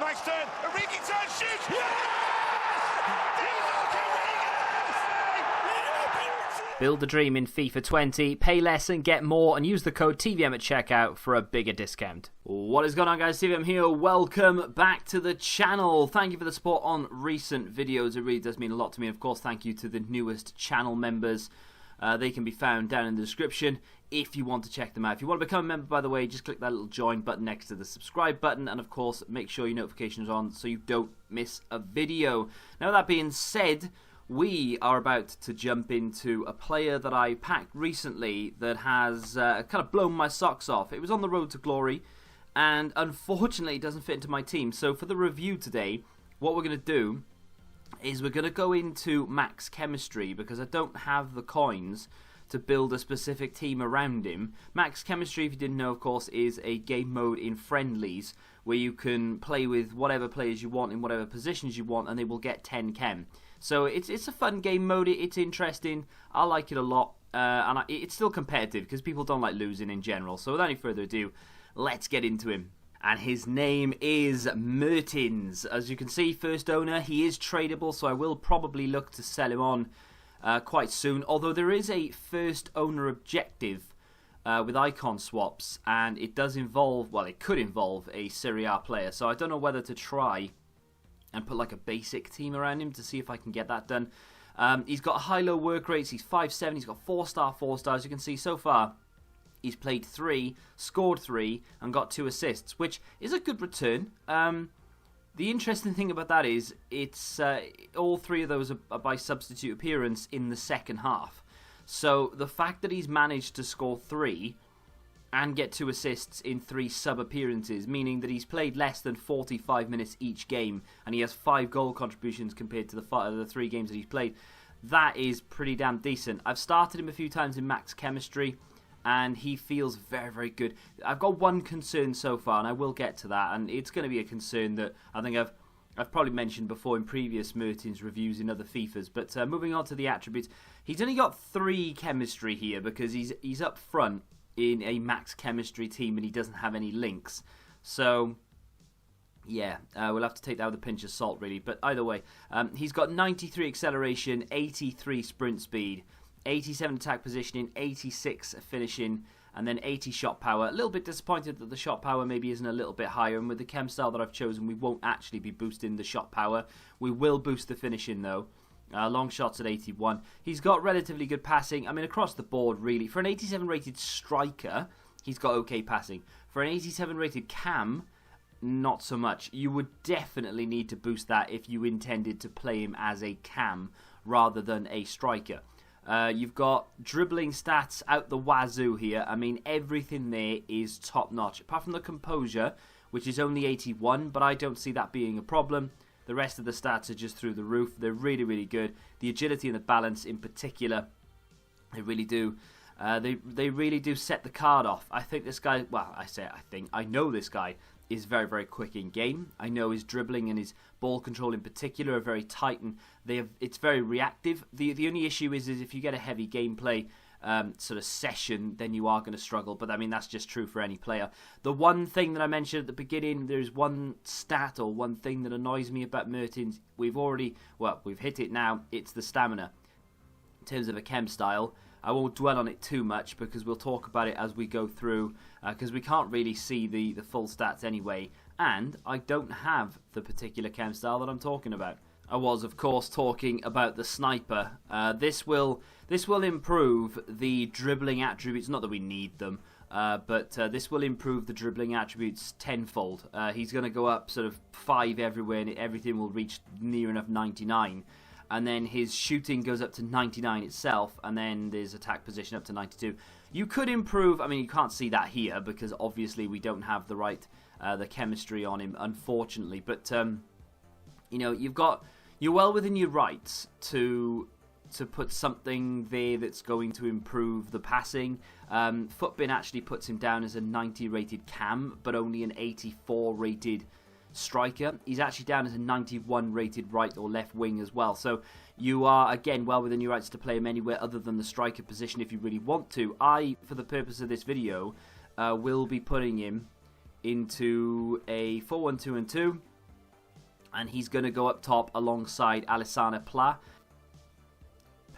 Nice turn. Origi turn, shoot! Build the dream in FIFA 20, pay less and get more, and use the code TVM at checkout for a bigger discount. What is going on, guys? TVM here. Welcome back to the channel. Thank you for the support on recent videos. It really does mean a lot to me. Of course, thank you to the newest channel members. They can be found down in the description if you want to check them out. If you want to become a member, by the way, just click that little join button next to the subscribe button, and of course, make sure your notifications are on so you don't miss a video. Now, that being said, we are about to jump into a player that I packed recently that has kind of blown my socks off. It was on the road to glory, and unfortunately it doesn't fit into my team. So for the review today, what we're going to do is we're going to go into max chemistry, because I don't have the coins to build a specific team around him. Max chemistry, if you didn't know, of course, is a game mode in friendlies where you can play with whatever players you want in whatever positions you want, and they will get 10 chem. So it's a fun game mode. It's interesting. I like it a lot, and it's still competitive because people don't like losing in general. So without any further ado, let's get into him. And his name is Mertens. As you can see, first owner. He is tradable, so I will probably look to sell him on quite soon. Although there is a first owner objective with icon swaps, and it does involve, well, it could involve a Serie A player. So I don't know whether to try and put like a basic team around him to see if I can get that done. He's got high-low work rates. He's 5'7". He's got 4-star, 4-stars. You can see so far he's played 3, scored 3, and got 2 assists, which is a good return. The interesting thing about that is it's all 3 of those are by substitute appearance in the second half. So the fact that he's managed to score 3 and get 2 assists in 3 sub-appearances, meaning that he's played less than 45 minutes each game, and he has 5 goal contributions compared to the 3 games that he's played. That is pretty damn decent. I've started him a few times in max chemistry, and he feels very, very good. I've got one concern so far, and I will get to that, and it's going to be a concern that I think I've probably mentioned before in previous Mertens reviews in other FIFAs. But moving on to the attributes, he's only got 3 chemistry here because he's up front in a max chemistry team, and he doesn't have any links. So yeah, we'll have to take that with a pinch of salt, really. But either way, he's got 93 acceleration, 83 sprint speed, 87 attack positioning, 86 finishing, and then 80 shot power. A little bit disappointed that the shot power maybe isn't a little bit higher, and with the chem style that I've chosen, we won't actually be boosting the shot power. We will boost the finishing though. Long shots at 81. He's got relatively good passing. I mean, across the board, really. For an 87 rated striker, he's got okay passing. For an 87 rated cam, not so much. You would definitely need to boost that if you intended to play him as a cam rather than a striker. You've got dribbling stats out the wazoo here. I mean, everything there is top notch. Apart from the composure, which is only 81, but I don't see that being a problem. The rest of the stats are just through the roof. They're really, really good. The agility and the balance in particular, they really do. They really do set the card off. I think this guy, well, I know this guy is very, very quick in game. I know his dribbling and his ball control in particular are very tight, and it's very reactive. The only issue is if you get a heavy gameplay sort of session, then you are going to struggle. But I mean, that's just true for any player. The one thing that I mentioned at the beginning, there's one stat or one thing that annoys me about Mertens. We've hit it now. It's the stamina. In terms of a chem style, I won't dwell on it too much because we'll talk about it as we go through, because we can't really see the full stats anyway, and I don't have the particular chem style that I'm talking about. I was, of course, talking about the sniper. This will improve the dribbling attributes. Not that we need them, but this will improve the dribbling attributes tenfold. He's going to go up sort of 5 everywhere, and everything will reach near enough 99. And then his shooting goes up to 99 itself, and then there's attack position up to 92. You could improve, I mean, you can't see that here because obviously we don't have the right the chemistry on him, unfortunately. But you know, you're well within your rights to put something there that's going to improve the passing. Footbin actually puts him down as a 90 rated cam, but only an 84 rated striker. He's actually down as a 91 rated right or left wing as well. So you are, again, well within your rights to play him anywhere other than the striker position if you really want to. I, for the purpose of this video, will be putting him into a 4-1-2-2 And he's going to go up top alongside Alassane Pla.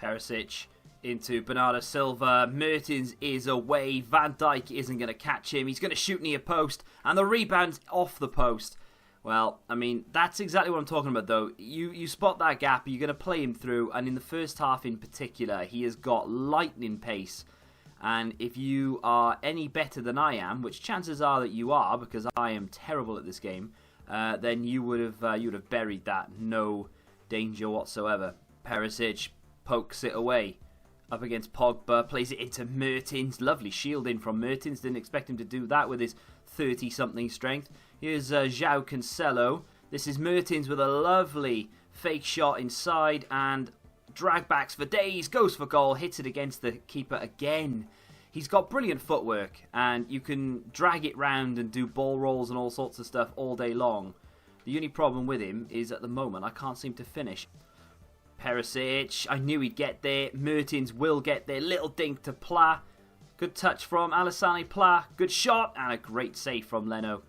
Perisic into Bernardo Silva. Mertens is away. Van Dijk isn't going to catch him. He's going to shoot near post. And the rebound's off the post. Well, I mean, that's exactly what I'm talking about, though. You spot that gap, you're going to play him through. And in the first half in particular, he has got lightning pace. And if you are any better than I am, which chances are that you are, because I am terrible at this game, then you would have buried that. No danger whatsoever. Perisic pokes it away. Up against Pogba, plays it into Mertens. Lovely shielding from Mertens. Didn't expect him to do that with his 30-something strength. Here's João Cancelo. This is Mertens with a lovely fake shot inside and dragbacks for days. Goes for goal. Hits it against the keeper again. He's got brilliant footwork and you can drag it round and do ball rolls and all sorts of stuff all day long. The only problem with him is at the moment I can't seem to finish. Perisic, I knew he'd get there. Mertens will get there. Little dink to Pla. Good touch from Alassane Pla. Good shot and a great save from Leno.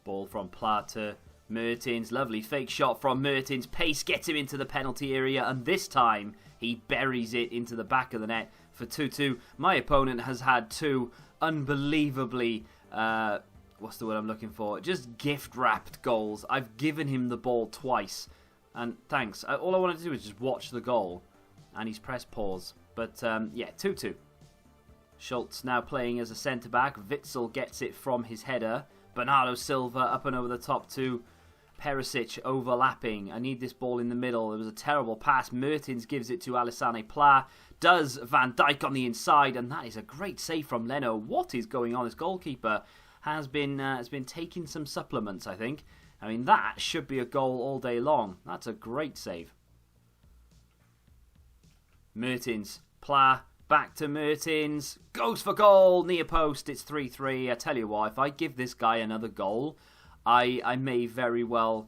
Ball from Pla to Mertens. Lovely fake shot from Mertens. Pace gets him into the penalty area and this time he buries it into the back of the net for 2-2. My opponent has had two unbelievably... what's the word I'm looking for? Just gift-wrapped goals. I've given him the ball twice. And thanks. All I wanted to do was just watch the goal. And he's pressed pause. But, yeah, 2-2. Schultz now playing as a centre-back. Witsel gets it from his header. Bernardo Silva up and over the top to Perisic overlapping. I need this ball in the middle. It was a terrible pass. Mertens gives it to Alassane Pla. Does Van Dijk on the inside. And that is a great save from Leno. What is going on? This goalkeeper has been taking some supplements, I think. I mean, that should be a goal all day long. That's a great save. Mertens, Pla, back to Mertens. Goes for goal, near post. It's 3-3. I tell you what, if I give this guy another goal, I may very well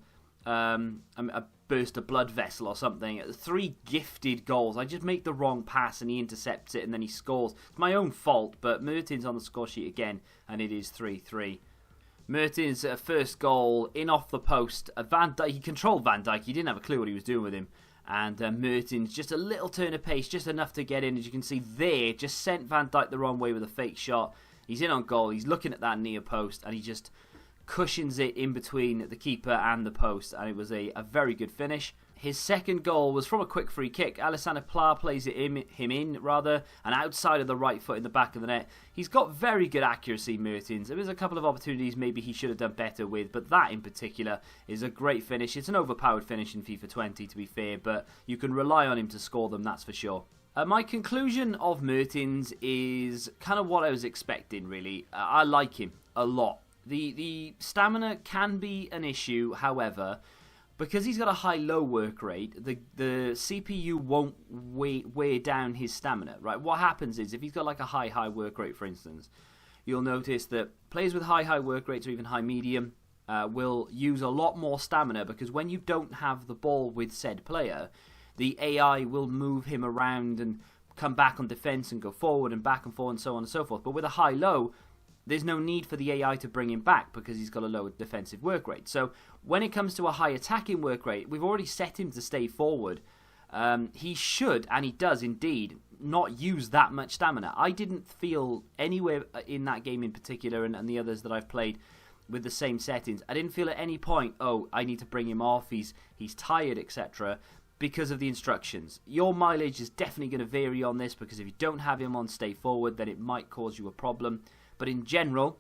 burst a blood vessel or something. 3 gifted goals. I just make the wrong pass and he intercepts it and then he scores. It's my own fault, but Mertens on the score sheet again, and it is 3-3. Mertens' first goal in off the post. Van Dijk, he controlled Van Dijk. He didn't have a clue what he was doing with him. And Mertens, just a little turn of pace, just enough to get in. As you can see there, just sent Van Dijk the wrong way with a fake shot. He's in on goal. He's looking at that near post and he just cushions it in between the keeper and the post, and it was a very good finish. His second goal was from a quick free kick. Alassane Pla plays him in, and outside of the right foot in the back of the net. He's got very good accuracy, Mertens. There was a couple of opportunities maybe he should have done better with, but that in particular is a great finish. It's an overpowered finish in FIFA 20, to be fair, but you can rely on him to score them, that's for sure. My conclusion of Mertens is kind of what I was expecting, really. I like him a lot. The stamina can be an issue, however, because he's got a high-low work rate, the CPU won't weigh down his stamina, right? What happens is, if he's got like a high work rate, for instance, you'll notice that players with high work rates or even high-medium will use a lot more stamina, because when you don't have the ball with said player, the AI will move him around and come back on defense and go forward and back and forth and so on and so forth. But with a high-low, there's no need for the AI to bring him back because he's got a low defensive work rate. So when it comes to a high attacking work rate, we've already set him to stay forward. He should, and he does indeed, not use that much stamina. I didn't feel anywhere in that game in particular and the others that I've played with the same settings, I didn't feel at any point, oh, I need to bring him off, he's tired, etc., because of the instructions. Your mileage is definitely going to vary on this, because if you don't have him on stay forward, then it might cause you a problem. But in general,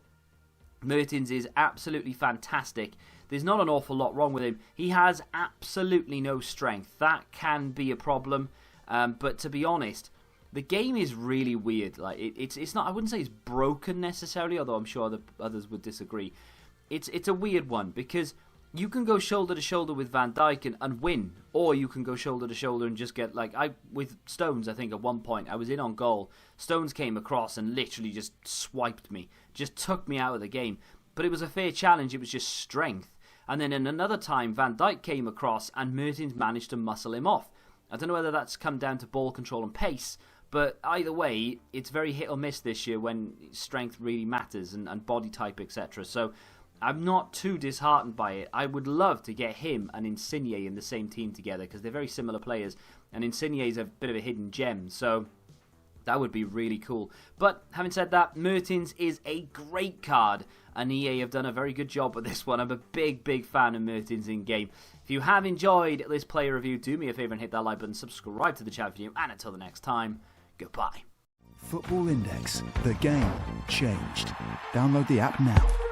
Mertens is absolutely fantastic. There's not an awful lot wrong with him. He has absolutely no strength. That can be a problem. But to be honest, the game is really weird. Like it's not. I wouldn't say it's broken necessarily, although I'm sure others would disagree. It's a weird one, because you can go shoulder to shoulder with Van Dijk and win, or you can go shoulder to shoulder and just get, like, with Stones, I think at one point, I was in on goal. Stones came across and literally just swiped me, just took me out of the game. But it was a fair challenge, it was just strength. And then in another time, Van Dijk came across and Mertens managed to muscle him off. I don't know whether that's come down to ball control and pace, But either way, it's very hit or miss this year when strength really matters and body type, etc. So I'm not too disheartened by it. I would love to get him and Insigne in the same team together because they're very similar players. And Insigne is a bit of a hidden gem, so that would be really cool. But having said that, Mertens is a great card, and EA have done a very good job with this one. I'm a big fan of Mertens in game. If you have enjoyed this player review, do me a favour and hit that like button, subscribe to the channel video, and until the next time, goodbye. Football Index. The game changed. Download the app now.